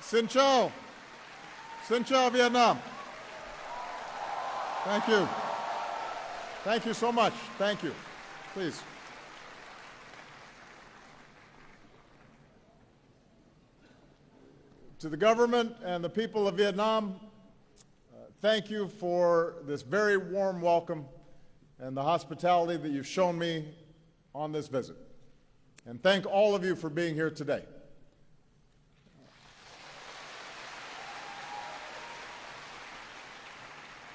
Xin chào. Xin chào, Vietnam. Thank you. Thank you so much. Thank you. Please. To the government and the people of Vietnam, thank you for this very warm welcome and the hospitality that you've shown me on this visit. And thank all of you for being here today.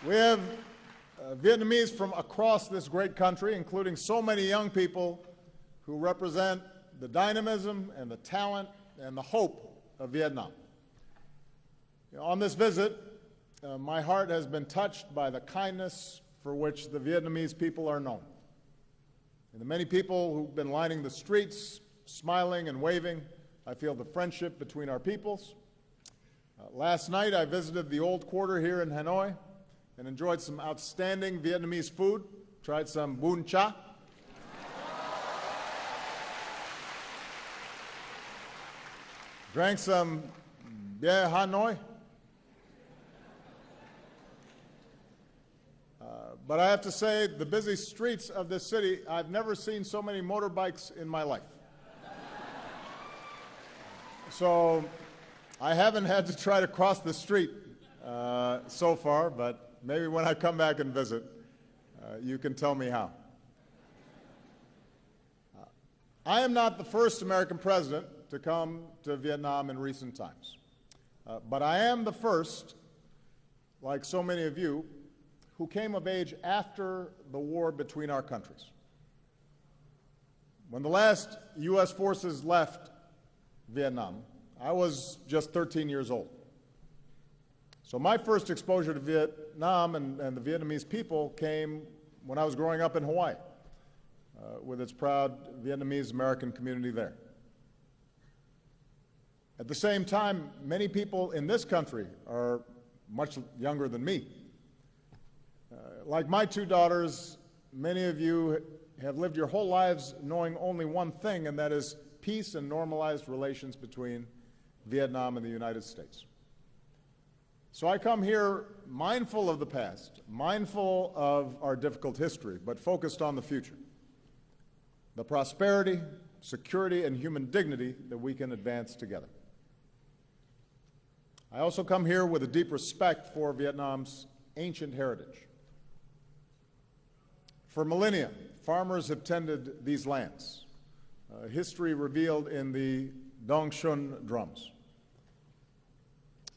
We have Vietnamese from across this great country, including so many young people who represent the dynamism and the talent and the hope of Vietnam. On this visit, my heart has been touched by the kindness for which the Vietnamese people are known. And the many people who've been lining the streets, smiling and waving, I feel the friendship between our peoples. Last night, I visited the Old Quarter here in Hanoi and enjoyed some outstanding Vietnamese food, tried some bún cha. Drank some bia Hanoi. But I have to say, the busy streets of this city, I've never seen so many motorbikes in my life. So I haven't had to try to cross the street so far, but maybe when I come back and visit, you can tell me how. I am not the first American president to come to Vietnam in recent times, but I am the first, like so many of you, who came of age after the war between our countries. When the last U.S. forces left Vietnam, I was just 13 years old. So my first exposure to Vietnam and the Vietnamese people came when I was growing up in Hawaii, with its proud Vietnamese-American community there. At the same time, many people in this country are much younger than me. Like my two daughters, many of you have lived your whole lives knowing only one thing, and that is peace and normalized relations between Vietnam and the United States. So I come here mindful of the past, mindful of our difficult history, but focused on the future, the prosperity, security, and human dignity that we can advance together. I also come here with a deep respect for Vietnam's ancient heritage. For millennia, farmers have tended these lands, history revealed in the Dong Xuân drums.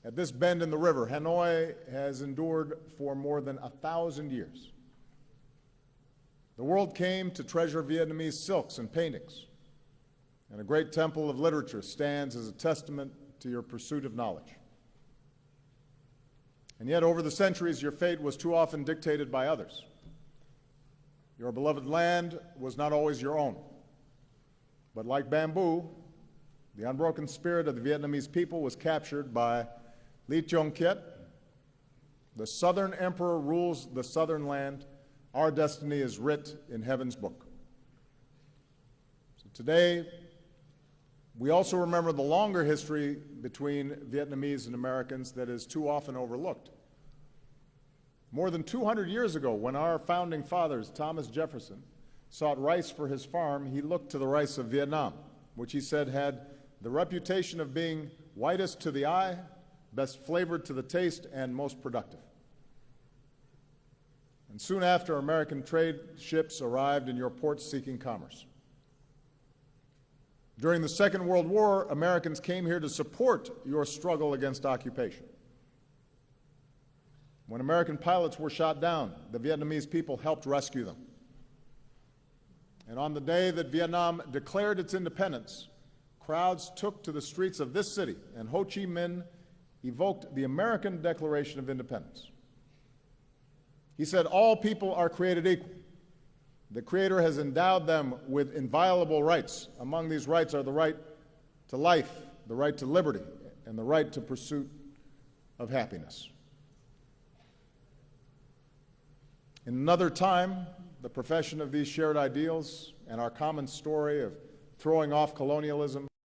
At this bend in the river, Hanoi has endured for more than 1,000 years. The world came to treasure Vietnamese silks and paintings, and a great temple of literature stands as a testament to your pursuit of knowledge. And yet, over the centuries, your fate was too often dictated by others. Your beloved land was not always your own. But like bamboo, the unbroken spirit of the Vietnamese people was captured by Ly Chiong Kiet. The Southern Emperor rules the southern land. Our destiny is writ in heaven's book. So today, we also remember the longer history between Vietnamese and Americans that is too often overlooked. More than 200 years ago, when our founding fathers, Thomas Jefferson, sought rice for his farm, he looked to the rice of Vietnam, which he said had the reputation of being whitest to the eye, best flavored to the taste, and most productive. And soon after, American trade ships arrived in your ports seeking commerce. During the Second World War, Americans came here to support your struggle against occupation. When American pilots were shot down, the Vietnamese people helped rescue them. And on the day that Vietnam declared its independence, crowds took to the streets of this city, and Ho Chi Minh evoked the American Declaration of Independence. He said, "All people are created equal. The Creator has endowed them with inviolable rights. Among these rights are the right to life, the right to liberty, and the right to pursuit of happiness." In another time, the profession of these shared ideals and our common story of throwing off colonialism